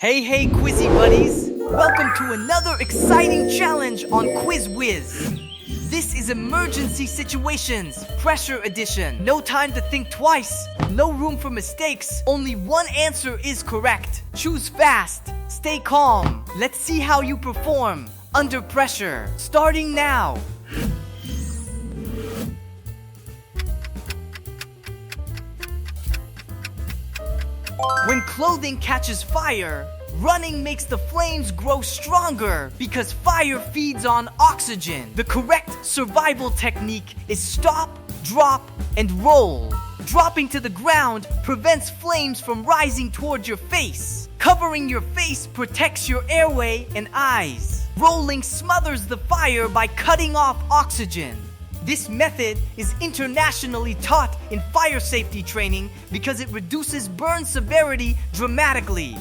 Hey, Quizzy buddies! Welcome to another exciting challenge on QuizWhiz. This is Emergency Situations, Pressure Edition. No time to think twice, no room for mistakes, only one answer is correct. Choose fast, stay calm. Let's see how you perform under pressure. Starting now. When clothing catches fire, running makes the flames grow stronger because fire feeds on oxygen. The correct survival technique is stop, drop, and roll. Dropping to the ground prevents flames from rising towards your face. Covering your face protects your airway and eyes. Rolling smothers the fire by cutting off oxygen. This method is internationally taught in fire safety training because it reduces burn severity dramatically.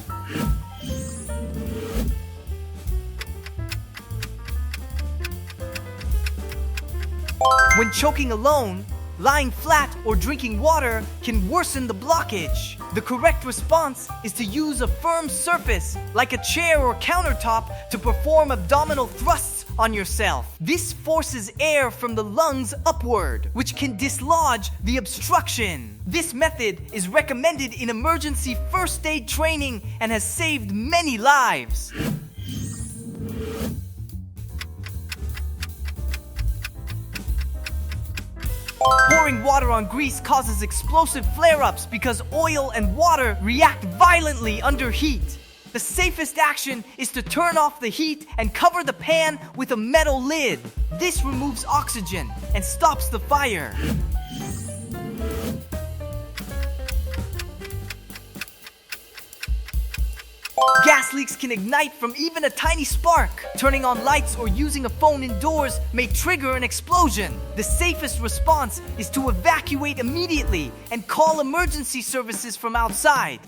When choking alone, lying flat or drinking water can worsen the blockage. The correct response is to use a firm surface, like a chair or countertop, to perform abdominal thrusts on yourself. This forces air from the lungs upward, which can dislodge the obstruction. This method is recommended in emergency first aid training and has saved many lives. Pouring water on grease causes explosive flare-ups because oil and water react violently under heat. The safest action is to turn off the heat and cover the pan with a metal lid. This removes oxygen and stops the fire. Gas leaks can ignite from even a tiny spark. Turning on lights or using a phone indoors may trigger an explosion. The safest response is to evacuate immediately and call emergency services from outside.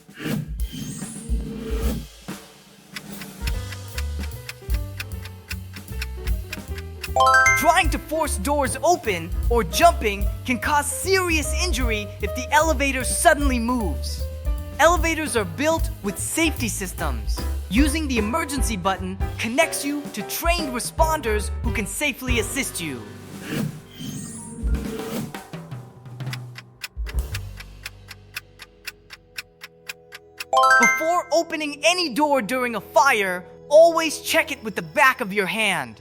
Trying to force doors open or jumping can cause serious injury if the elevator suddenly moves. Elevators are built with safety systems. Using the emergency button connects you to trained responders who can safely assist you. Before opening any door during a fire, always check it with the back of your hand.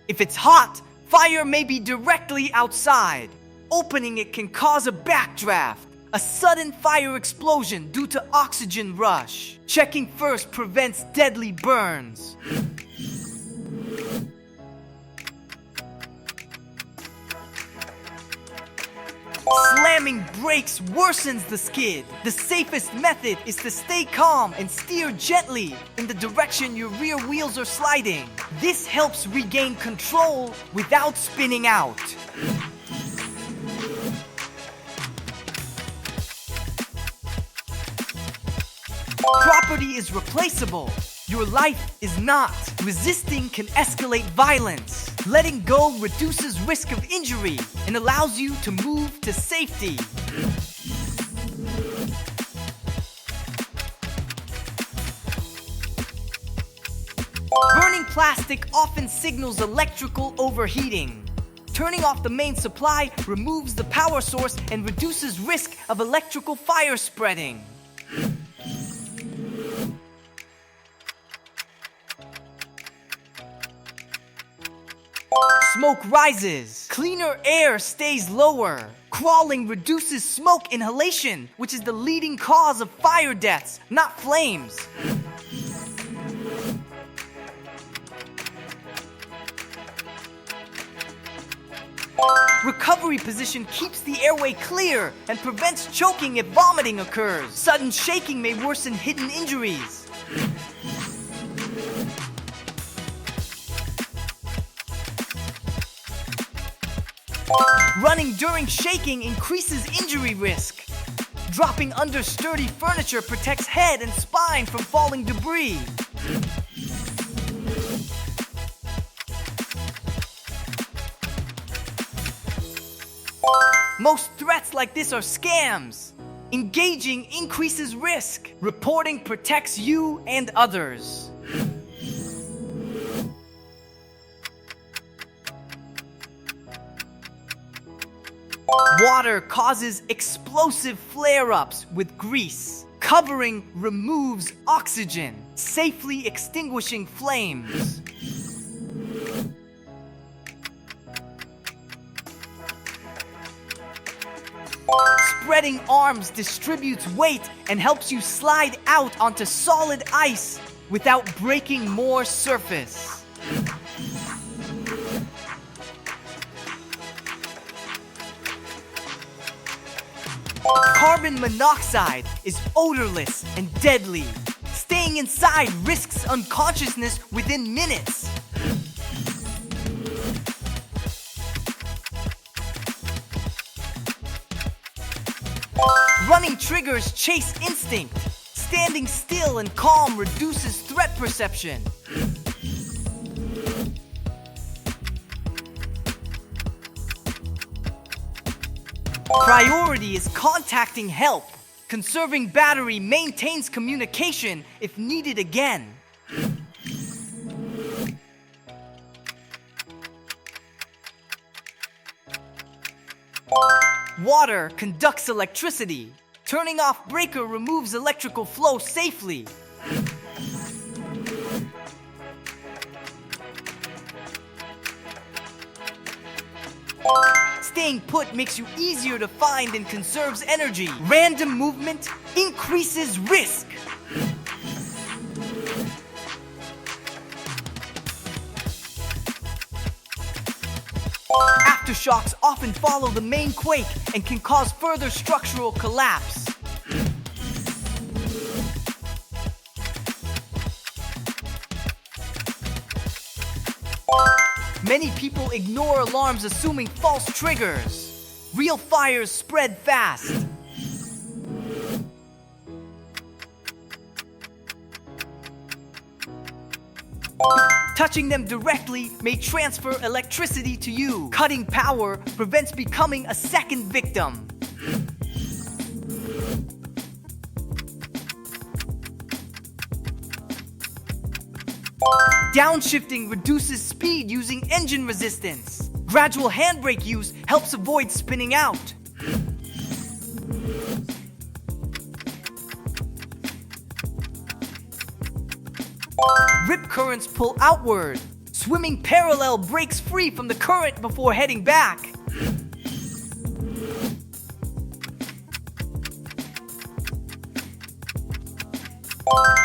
If it's hot, fire may be directly outside. Opening it can cause a backdraft, a sudden fire explosion due to oxygen rush. Checking first prevents deadly burns. Slamming brakes worsens the skid. The safest method is to stay calm and steer gently in the direction your rear wheels are sliding. This helps regain control without spinning out. Property is replaceable. Your life is not. Resisting can escalate violence. Letting go reduces risk of injury and allows you to move to safety. Burning plastic often signals electrical overheating. Turning off the main supply removes the power source and reduces risk of electrical fire spreading. Smoke rises. Cleaner air stays lower. Crawling reduces smoke inhalation, which is the leading cause of fire deaths, not flames. Recovery position keeps the airway clear and prevents choking if vomiting occurs. Sudden shaking may worsen hidden injuries. Running during shaking increases injury risk. Dropping under sturdy furniture protects head and spine from falling debris. Most threats like this are scams. Engaging increases risk. Reporting protects you and others. Water causes explosive flare-ups with grease. Covering removes oxygen, safely extinguishing flames. Spreading arms distributes weight and helps you slide out onto solid ice without breaking more surface. Carbon monoxide is odorless and deadly. Staying inside risks unconsciousness within minutes. Running triggers chase instinct. Standing still and calm reduces threat perception. Priority is contacting help. Conserving battery maintains communication if needed again. Water conducts electricity. Turning off breaker removes electrical flow safely. Staying put makes you easier to find and conserves energy. Random movement increases risk. Aftershocks often follow the main quake and can cause further structural collapse. Many people ignore alarms assuming false triggers. Real fires spread fast. Touching them directly may transfer electricity to you. Cutting power prevents becoming a second victim. Downshifting reduces speed using engine resistance. Gradual handbrake use helps avoid spinning out. Rip currents pull outward. Swimming parallel breaks free from the current before heading back.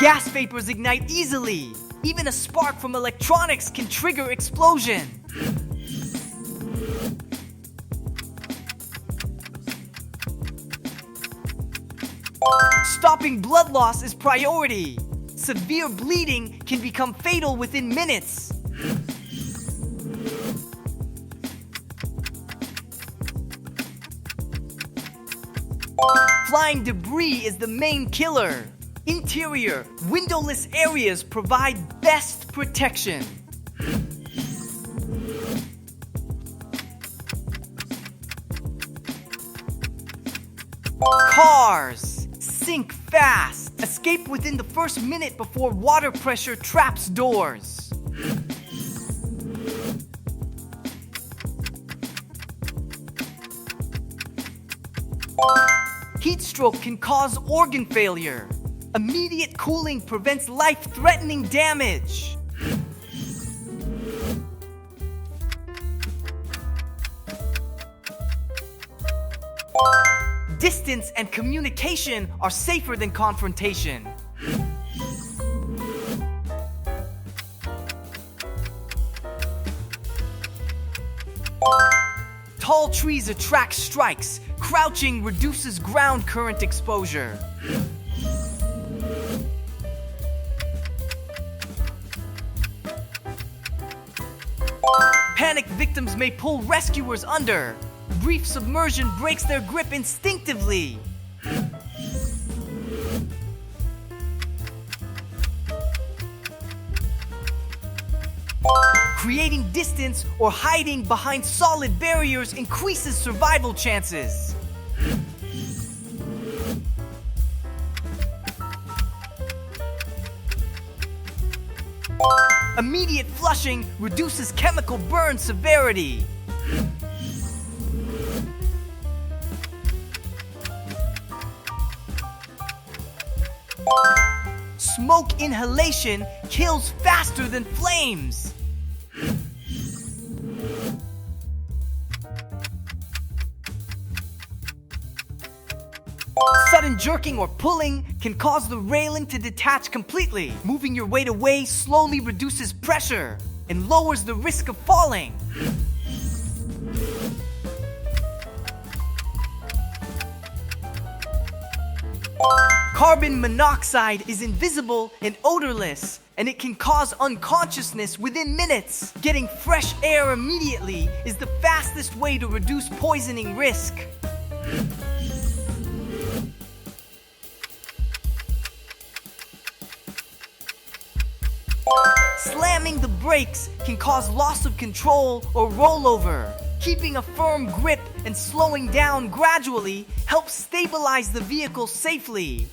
Gas vapors ignite easily. Even a spark from electronics can trigger explosion. Stopping blood loss is priority. Severe bleeding can become fatal within minutes. Flying debris is the main killer. Interior, windowless areas provide best protection. Cars sink fast. Escape within the first minute before water pressure traps doors. Heat stroke can cause organ failure. Immediate cooling prevents life-threatening damage. Distance and communication are safer than confrontation. Tall trees attract strikes. Crouching reduces ground current exposure. Panicked victims may pull rescuers under. Brief submersion breaks their grip instinctively. Creating distance or hiding behind solid barriers increases survival chances. Immediate flushing reduces chemical burn severity. Smoke inhalation kills faster than flames. Sudden jerking or pulling can cause the railing to detach completely. Moving your weight away slowly reduces pressure and lowers the risk of falling. Carbon monoxide is invisible and odorless, and it can cause unconsciousness within minutes. Getting fresh air immediately is the fastest way to reduce poisoning risk. Slamming the brakes can cause loss of control or rollover. Keeping a firm grip and slowing down gradually helps stabilize the vehicle safely.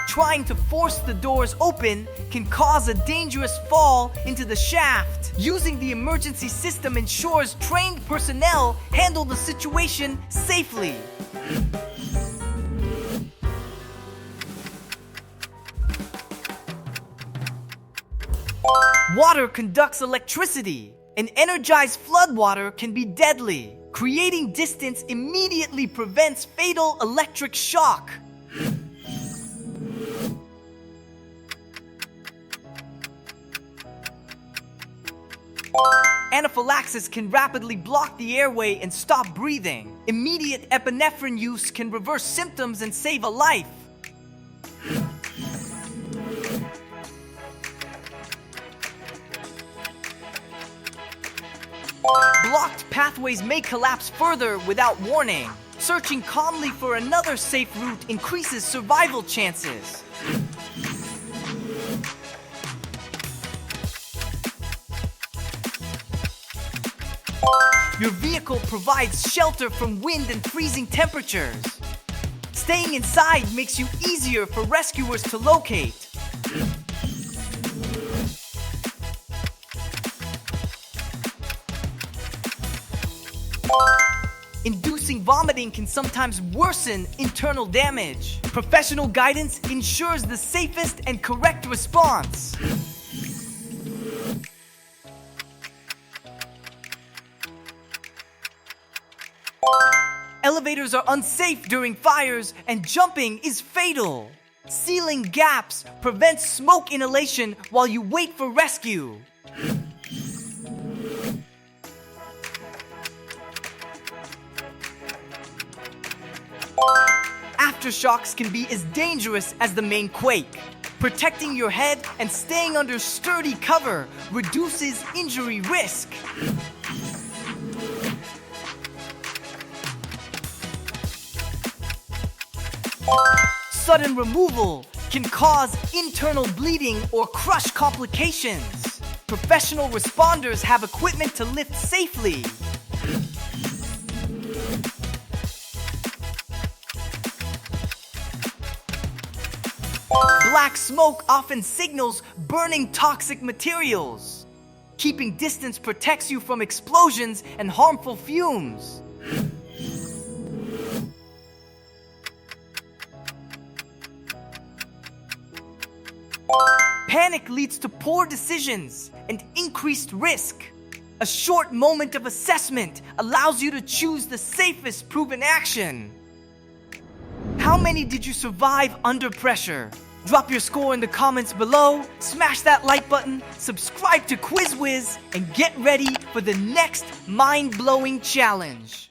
Trying to force the doors open can cause a dangerous fall into the shaft. Using the emergency system ensures trained personnel handle the situation safely. Water conducts electricity. An energized floodwater can be deadly. Creating distance immediately prevents fatal electric shock. Anaphylaxis can rapidly block the airway and stop breathing. Immediate epinephrine use can reverse symptoms and save a life. Blocked pathways may collapse further without warning. Searching calmly for another safe route increases survival chances. Your vehicle provides shelter from wind and freezing temperatures. Staying inside makes you easier for rescuers to locate. Inducing vomiting can sometimes worsen internal damage. Professional guidance ensures the safest and correct response. Elevators are unsafe during fires, and jumping is fatal. Sealing gaps prevents smoke inhalation while you wait for rescue. Aftershocks can be as dangerous as the main quake. Protecting your head and staying under sturdy cover reduces injury risk. Sudden removal can cause internal bleeding or crush complications. Professional responders have equipment to lift safely. Black smoke often signals burning toxic materials. Keeping distance protects you from explosions and harmful fumes. Panic leads to poor decisions and increased risk. A short moment of assessment allows you to choose the safest proven action. How many did you survive under pressure? Drop your score in the comments below, smash that like button, subscribe to QuizWhiz, and get ready for the next mind-blowing challenge.